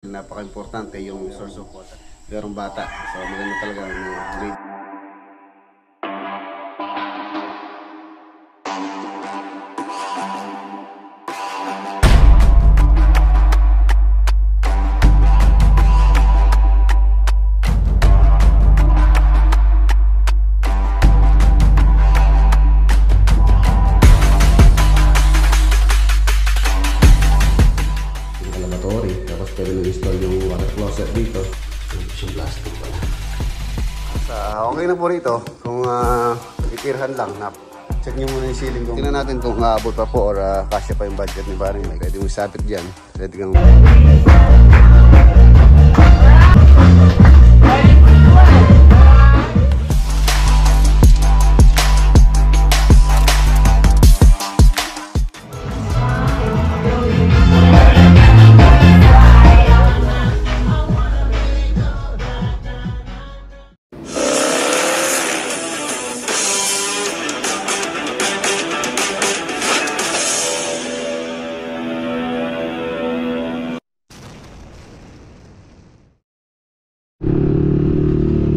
Napaka-importante yung source of water. Merong bata. So maganda talaga grade. Okay na po rito kung itirhan lang na check nyo muna yung ceiling kung tingnan natin kung aabot pa po or kasya pa yung budget ni Paring Mike. Pwede mo isapit dyan, pwede kang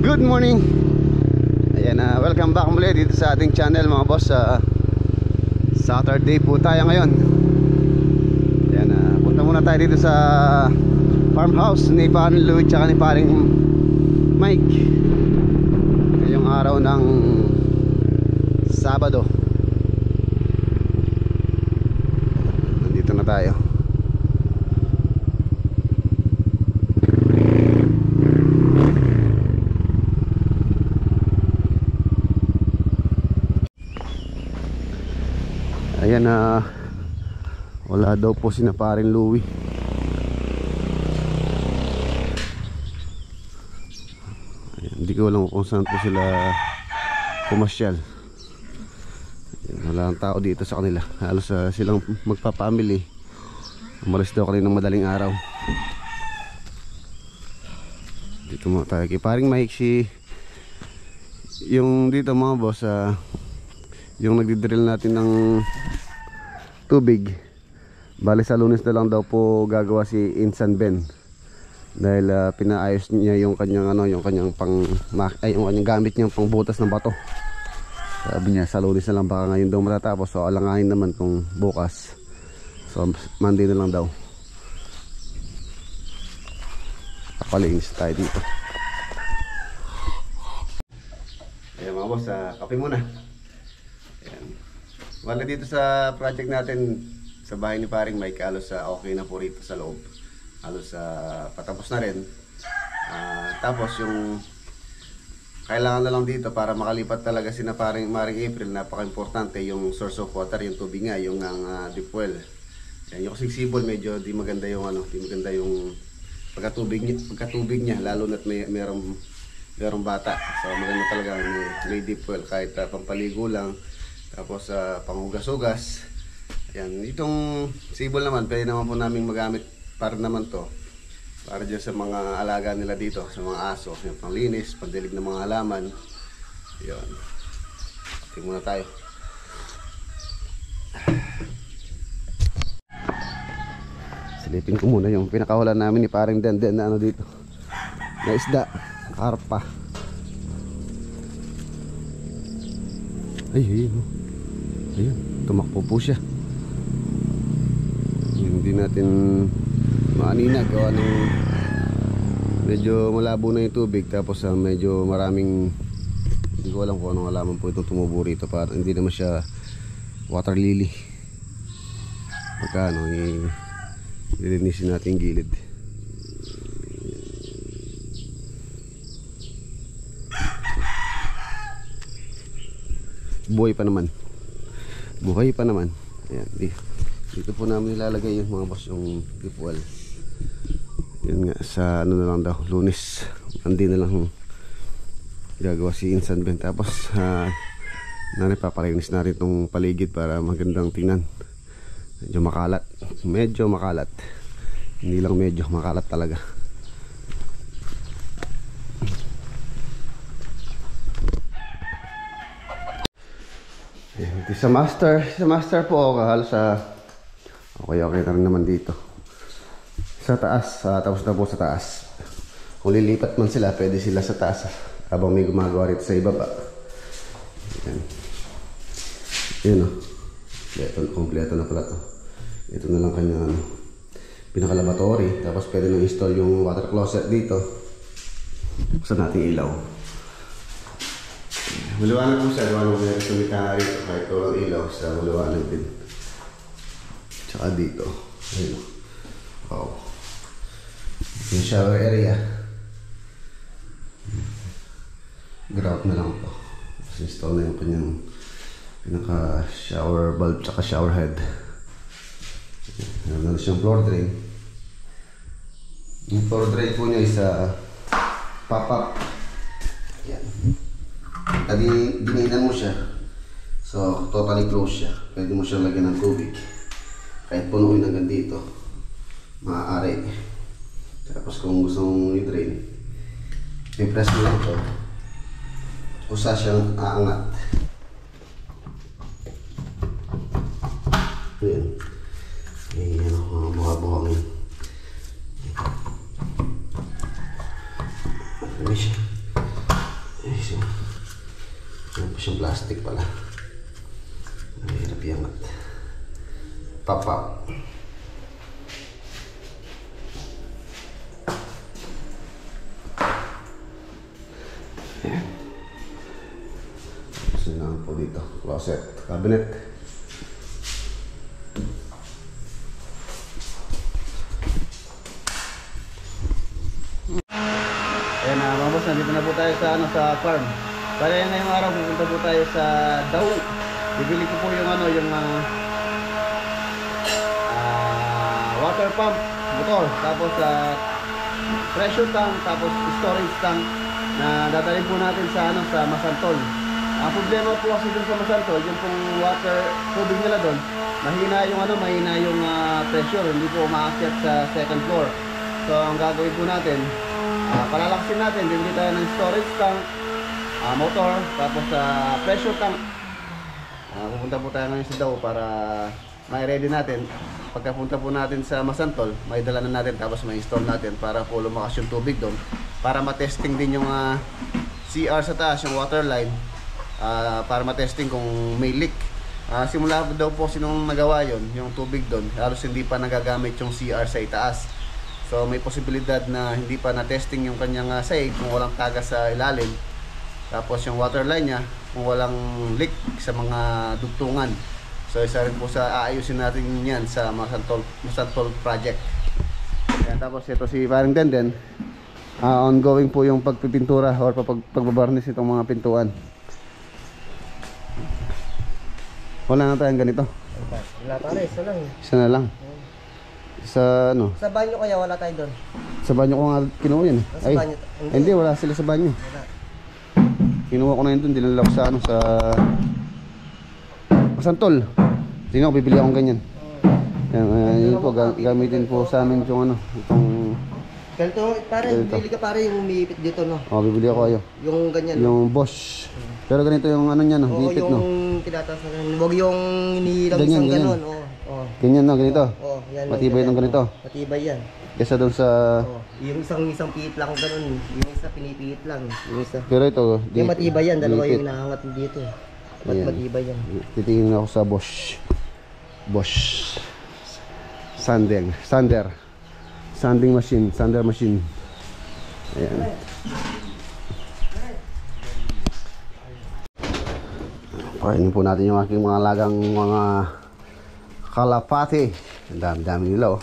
good morning. Ayan, welcome back muli dito sa ating channel mga boss. Saturday po tayo ngayon. Ayan, punta muna tayo dito sa farmhouse ni Paring Louie tsaka ni Paring Mike. Ngayong araw ng Sabado. Nandito na tayo. Ayan, wala daw po sina Paring Louie. Ayan, hindi ko alam kung saan po sila pumasyal. Ayan, wala ang tao dito sa kanila. Halos silang magpapamili. Umalis daw kanina ng madaling araw. Dito mo tayo kay Paring Mike. Yung dito mga boss, yung nagdidrill natin ng tubig, bali sa Lunes na lang daw po gagawa si Insan Ben dahil pinaayos niya yung kanyang yung kanyang yung kanyang gamit niyang pangbutas ng bato. Sabi niya sa Lunes na lang, baka ngayon daw matatapos. So alangahin naman kung bukas. So Monday na lang daw. Kapalinis tayo dito. Ayan mga boss, kape muna. Ayan. Wala dito sa project natin sa bahay ni Paring Mike, halos okay na po rito sa loob. Halos patapos na rin. Tapos yung kailangan na lang dito para makalipat talaga si na Maring April, napaka-importante yung source of water, yung tubig nga, yung deep well. Ayan, yung sigsibol medyo di maganda yung di maganda yung pagkatubig niya lalo na't merong bata. So maganda talaga may deep well kahit pampaligo lang. Tapos panghugas-hugas. Ayan, itong sibol naman pwede naman po namin magamit para naman to. Para dyan sa mga alaga nila dito, sa mga aso, yung panglinis, pandilig ng mga halaman. Ayan. Tingnan muna tayo. Silipin ko muna yung pinakawalan namin ni Paring Denden na dito. Na isda, karpa. Ayun. Ayun, tumakbo po siya. Hindi natin maanina gawa ng medyo malabo na yung tubig. Tapos medyo maraming, hindi ko alam kung anong halaman po itong tumubo rito. Para hindi naman siya water lily. Pagka ilinisin natin gilid. Buhay pa naman. Buhay pa naman. Ayan, dito po namin nilalagay yung mga boss, yung deep well. Yan nga, sa na lang daw, Lunes. Hindi na lang gagawa si Insan Ben. Tapos papalinis na rin itong paligid para magandang tingnan. Medyo makalat. Hindi lang medyo makalat talaga. Ito sa master po ako halos okay na rin naman dito. sa taas. Tapos na po sa taas. Kung lilipat man sila, pwede sila sa taas habang may gumagawa rito sa ibaba. Yan. Yun o. Kompleto na pala to. Ito na lang kanyang pinaka-lavatory. Tapos pwede nang install yung water closet dito. Buksan natin ilaw. Maliwanag po siya. Maliwanag po yung sumitana rito. Kahit walang ilaw sa maliwanag din. Tsaka dito. Ayun. Wow. Yung shower area. Grout na lang po. Tapos install na yung kanyang pinaka-shower bulb tsaka shower head. Meron na siyang floor drain. Yung floor drain po niya is pop-up. Yan. Dininan mo siya. So, totally close siya. Pwede mo siya lagyan ng tubig. Kahit punuin hanggang dito. Maaari. Tapos kung gusto mong i-drain, i-press mo lang ito. Usa siyang aangat. Ayan. Ayan ako mga buha-buhang yun. Ayan siya. Ayan siya. Ayan po siyang plastic pala. Mahirap iangat. Pop-up. Ayan. Tapos na po dito. Closet. Cabinet. Ayan na mga boss, nandito na po tayo sa, sa farm. Para ngayong araw pupunta po tayo sa Daw. Bibili ko po yung water pump, motor, tapos pressure tank, tapos storage tank na dadalhin po natin sa sa Masantol. Ang problema po kasi dun sa Masantol, yung pong water tubig nila doon, mahina yung pressure, hindi po umaakyat sa second floor. So ang gagawin po natin, palalaksin natin, bibili tayo ng storage tank, motor, tapos pressure tank. Pupunta po tayo ngayon sa Daw para ma-ready natin. Pagkapunta po natin sa Masantol, may dala na natin tapos may install natin para po lumakas yung tubig doon. Para matesting din yung CR sa taas, yung water line. Para matesting kung may leak. Simula daw po sinong nagawa yon, yung tubig doon, halos hindi pa nagagamit yung CR sa itaas. So may posibilidad na hindi pa na-testing yung kanyang sahig kung walang tagas sa ilalim. Tapos yung water line niya kung walang leak sa mga dugtungan. So isa rin po sa aayusin natin yan sa Masantol project. Ayan, tapos ito si Paring Denden. Ongoing po yung pagpipintura or pagbabarnis itong mga pintuan. Wala na tayong ganito. Wala pa rin, isa lang. Isa na lang. Sa ano? Sa banyo kaya wala tayo doon. Sa banyo ko nga kinuha yan. Sa banyo? Hindi, wala sila sa banyo. Wala. Kinuha ko na yun doon, dinala ko sa sa Masantol. Tingnan ko, bibili akong ganyan. Yun po, gamitin po sa amin itong itong... Ganito, pare, bibili ka pare yung umiipit dito, no? Bibili ako ayo. Yung ganyan. Yung Bosch. Pero ganito yung niya, no? Bipit, no? Yung tinataas na ganun. Huwag yung inihilang ganyan, isang ganyan. ganun. Ganyan, no? Ganito. Yan. Matibay ng ganito. Matibay yan. Kesa doon sa... Yung isang piit lang ganun. Yung isa pinipiit lang. Yung isa. Pero ito, yung matibay yan. Dalawa yung hinahangat dito. Matibay yan. Titingin ako sa Bosch. Bosch. Sander machine. Ayan. Pakainin po natin yung aking mga lagang mga kalapati. Ang dami-dami nila,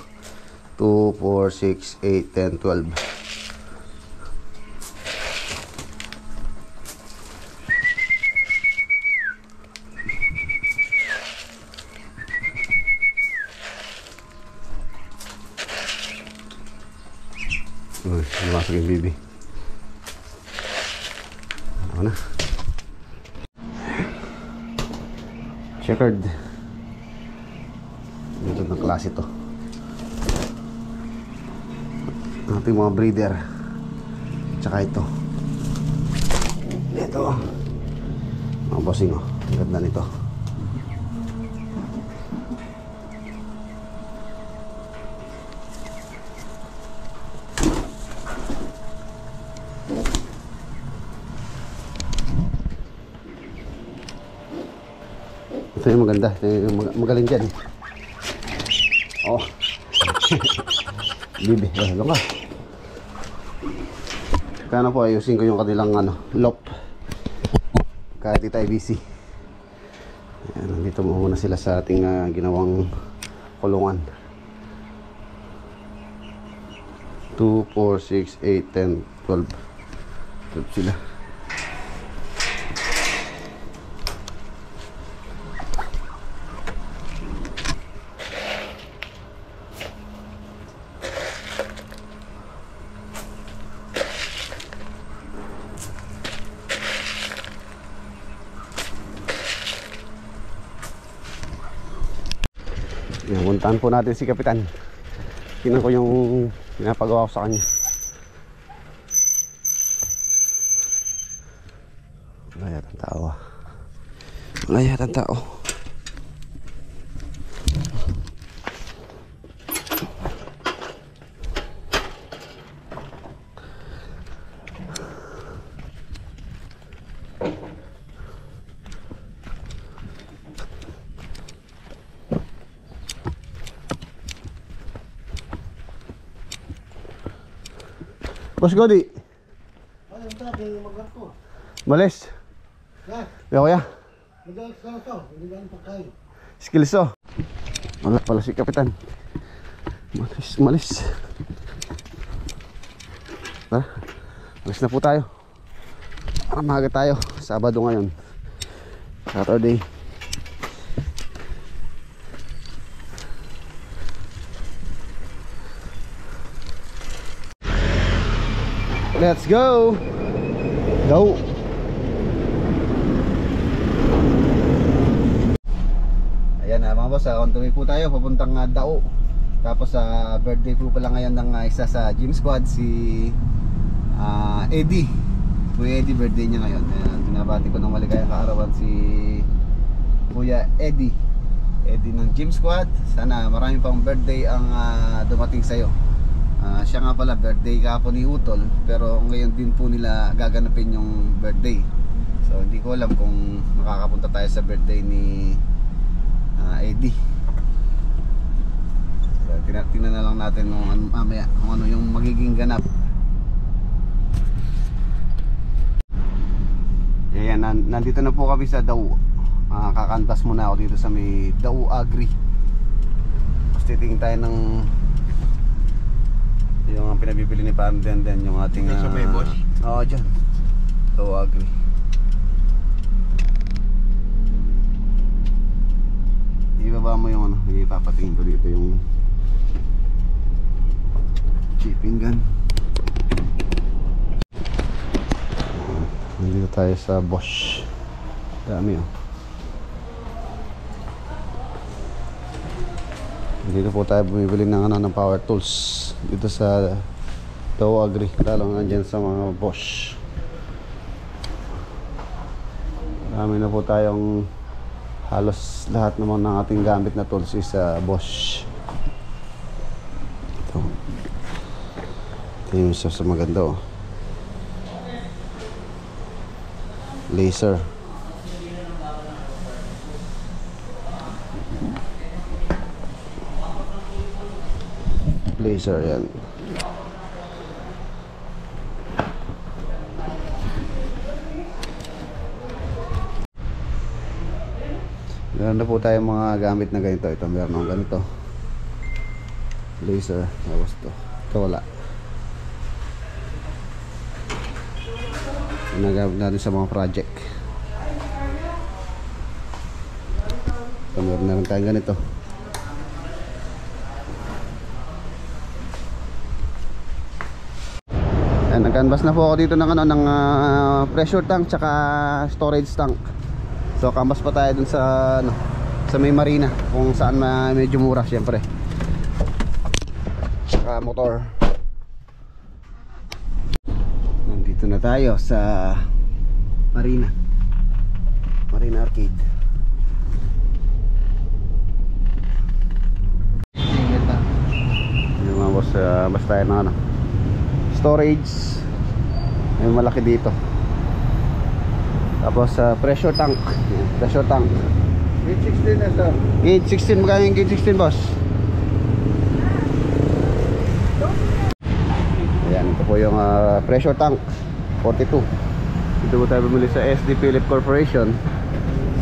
2, 4, 6, 8, 10, 12. Lumasok yung bibi. Ako na. Checkered. Dito ng klase to. Ating mga breeder. Tsaka ito. Ito. Mga bossing, ang ganda nito. Ito yung maganda. Ito yung magaling dyan. Oh. Bibi, ano ka? Kaya na po ayusin ko yung kanilang lop. Kahit ito ay busy. Ayan, nandito muna sila sa ating ginawang kulungan. 2, 4, 6, 8, 10, 12. 12 sila. Yan, puntahan po natin si Kapitan. Tingnan ko yung pinapagawa ko sa kanya. Wala yatang tao. Wala yatang tao. Boss Godi. Ayun tabi, maglapo. Malis. Ha? Yo kuya. Magalit ka to, hindi ba ang pagkain? Skills oh. Wala pala si Kapitan. Malis. Tara. Malis na po tayo. Maaga tayo. Sabado ngayon. Saturday. Let's go. Go. Ayan mga boss, on the way po tayo papuntang Dao. Tapos birthday po pala ngayon ng isa sa gym squad, si Eddie. Kuya Eddie, birthday niya ngayon. Ayan, binabati ko ng maligayang kaarawan si Kuya Eddie ng gym squad. Sana marami pang birthday ang dumating sa'yo. Siya nga pala birthday kahapon ni Utol, pero ngayon din po nila gaganapin yung birthday. So hindi ko alam kung makakapunta tayo sa birthday ni Eddie. So tingnan na lang natin mamaya kung ano yung magiging ganap. Ayan, nandito na po kami sa Dao. Kakantas muna ako dito sa may Dao Agri. Tapos titingin tayo ng yung pinabibili ni Parang Den, yung ating Sa may boss? Oo, dyan. Dao Agri. Ibaba mo yung ipapatingin ko dito yung chipping gun. Nandito tayo sa Bosch. Dami oh. Dito po tayo bumibili ng ng power tools dito sa Dao Agri, lalo nandiyan sa mga Bosch. Marami na po tayong halos lahat naman ng ating gamit na tools is Bosch. Ito yung isa sa maganda oh. Laser. Laser yan. Meron na po tayong mga gamit na ganito. Ito meron ng ganito. Laser. Tapos ito wala. Ginagamit natin sa mga project. Ito meron na rin tayong ganito. Nag-canvas na po ako dito ng ng pressure tank tsaka storage tank. So canvas pa tayo dun sa sa may marina kung saan medyo mura syempre. Tsaka motor. Nandito na tayo sa Marina Arcade. Yung mga boss, basta tayo ng storage, may malaki dito. Tapos pressure tank Gate 16 na sir. Gate 16, magkano yung gate 16 boss? Ayan, ito po yung pressure tank 42. Dito po tayo bumili sa SD Philip Corporation.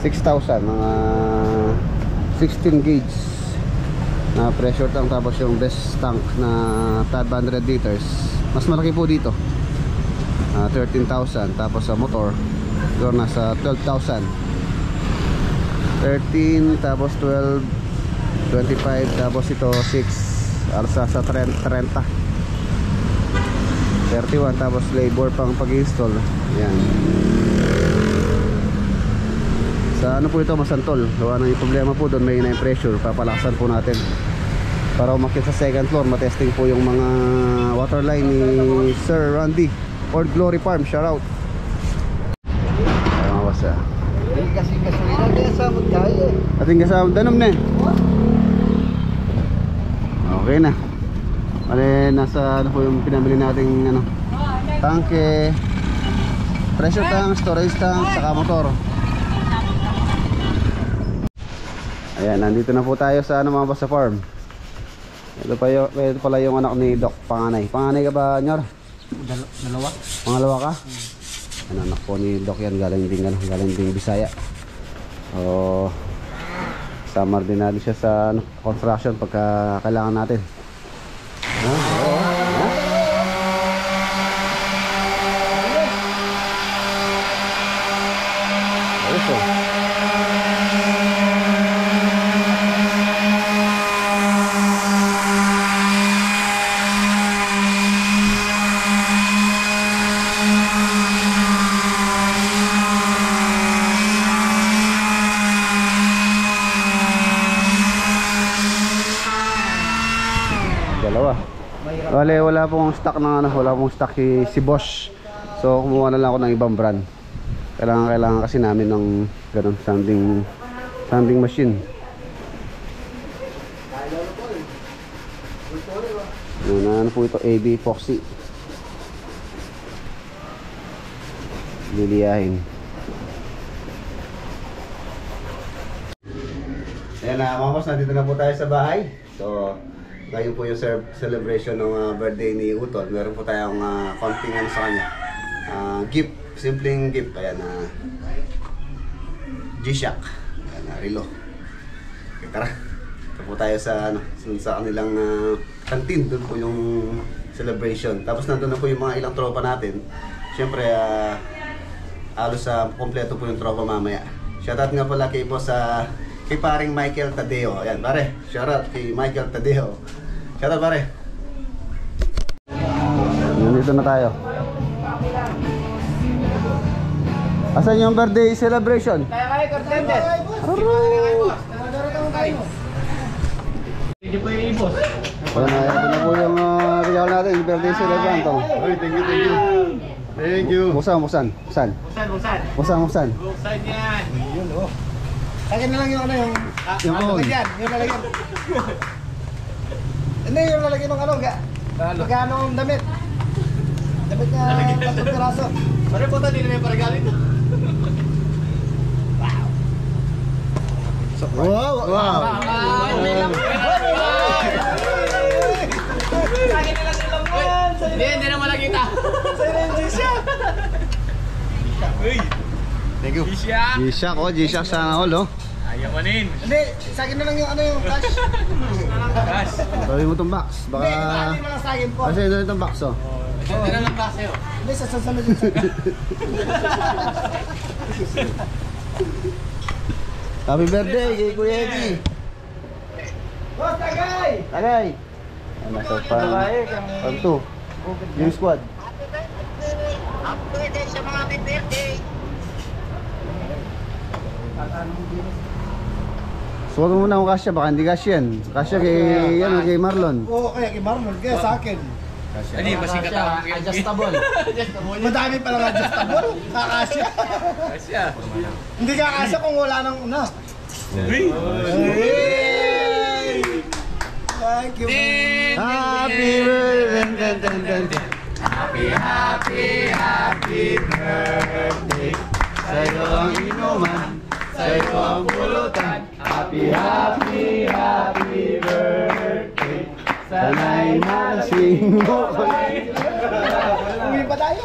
6,000 mga 16 gauge na pressure tank. Tapos yung best tank na 500 liters, mas malaki po dito, 13,000. Tapos sa motor siguro nasa 12,000. 13, tapos 12, 25, tapos ito 6, alsa sa 30, 31, tapos labor pang pag-install. Yan. Sa ano po ito, masantol. Gawa na yung problema po doon, may na pressure. Papalakasan po natin para umakyat sa second floor. Matesting po yung mga water line ni Sir Randy Old Glory Farm. Shout out. Ayan, wasa. Kasi gasolina kaya sa magkaya. Ating kasama danom na. Okay na. Bale, nasa ano po yung pinamili nating ano, tangke, pressure tank, storage tank, saka motor. Ayan, nandito na po tayo sa ano, mga boss, sa farm. Ito pala yung anak ni Doc, panganay. Panganay ka ba, Nyor? Dalawa. Pangalawa ka? Ano, anak po ni Doc yan, galing ding Bisaya. So, summer din natin siya sa ano, construction pagka kailangan natin. Dalawa. Wala pong stock ng ano, wala pong stock si Bosch. So kumuha na lang ako ng ibang brand. Kailangan kasi namin ng ganun sanding machine. Ano po ito, AB Epoxy. Liliyahin. Ayan na mga boss, nandito na po tayo sa bahay. So ngayon po yung celebration ng birthday ni Utol. Meron po tayong konting ano sa kanya, gift, simpleng gift. Ayan, G-Shock, relo. Okay, tara, ito po tayo sa ano, sa kanilang kantin. Doon po yung celebration. Tapos nandun na po yung mga ilang tropa natin. Siyempre halos kompleto po yung tropa mamaya. Shoutout nga pala kay boss kay paring Michael Tadeo. Ayan pare, shoutout kay Michael Tadeo. Shoutout pare. Nandito na tayo. Asan yung birthday celebration? Kaya Cortentes. Hindi po yung ibos. Wala na, ito na po yung regalo natin, yung birthday celebration to. Oy, thank you. Thank you. Buksan. Busan. Buksan. Buksan yan. Yun, oh. Akin na lang yung ano yung... Yung ano phone. yan? Yung lalagyan. Hindi, yung lalagyan ng ano. Magkano ang damit? Damit na 3 piraso. Pare po tayo, hindi na may paragalin. Wow. Hindi na malakita. Thank you. G-Shock. G-Shock sana all, oh. Ayamanin. Hindi, sa akin na lang yung ano yung cash. Gas. Sabi mo itong box, Hindi, baka... hindi mo lang sa akin po. Kasi ito itong box, oh. Hindi na lang kasi oh. Hindi, sa sasunod yung sa Happy birthday kay Kuya Eddie. Boss, tagay! Tagay. Nasa pang 2. Yung squad. Happy birthday sa mga happy birthday. Suwag mo muna akong kasya, baka hindi kasya yan. Kasya kay Marlon. Oo, kaya kay Marmol, kaya sa akin. Hindi, masing katawag. Adjustable. Madami palang adjustable. Kakasya. Kasya. Hindi kakasya kung wala nang una. Uy! Thank you. Happy birthday. Happy birthday. Sa'yo ang inuman, sa'yo ang pulutan. happy birthday. Sana'y malasing mo. Uwi pa tayo.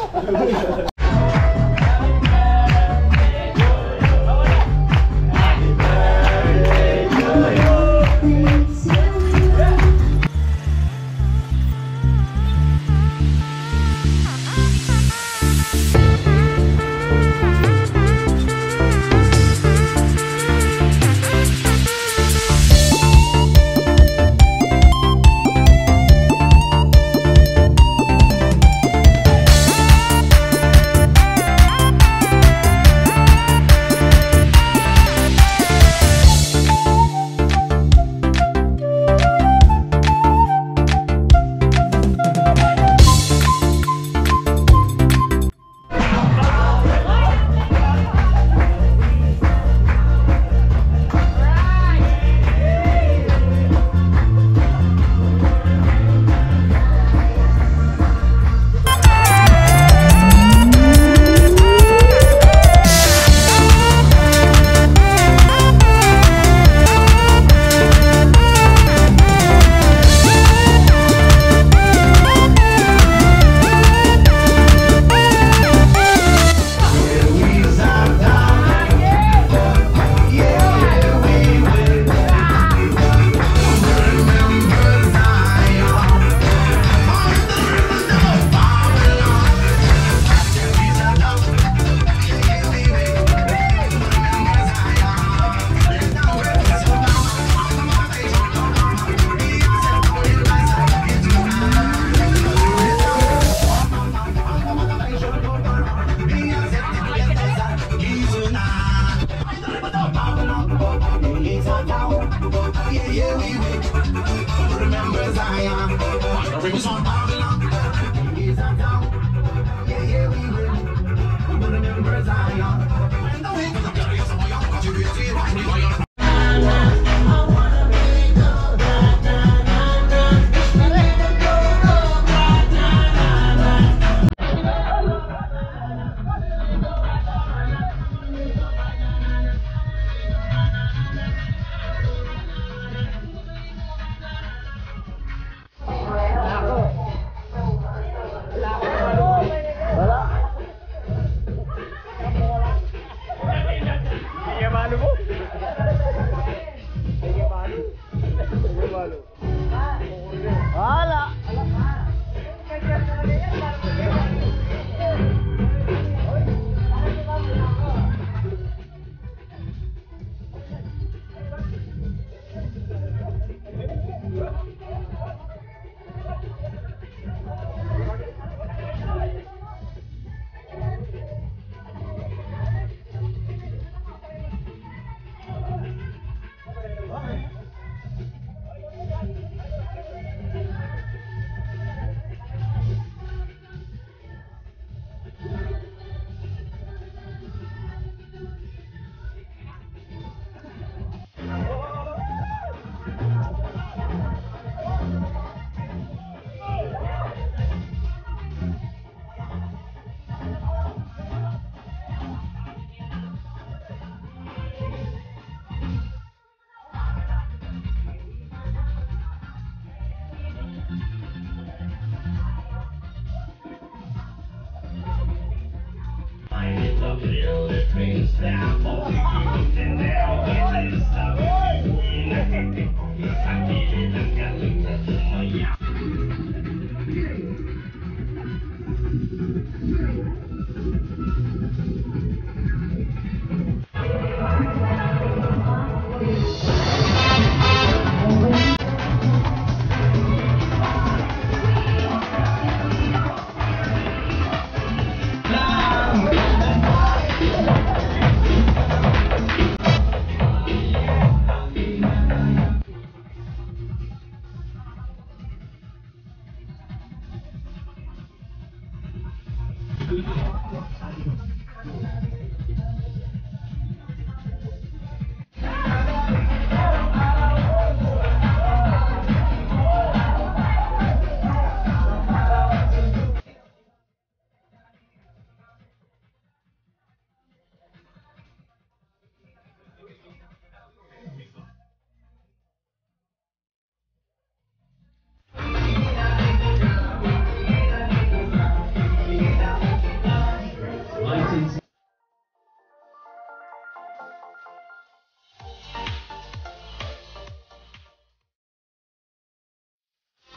Bye.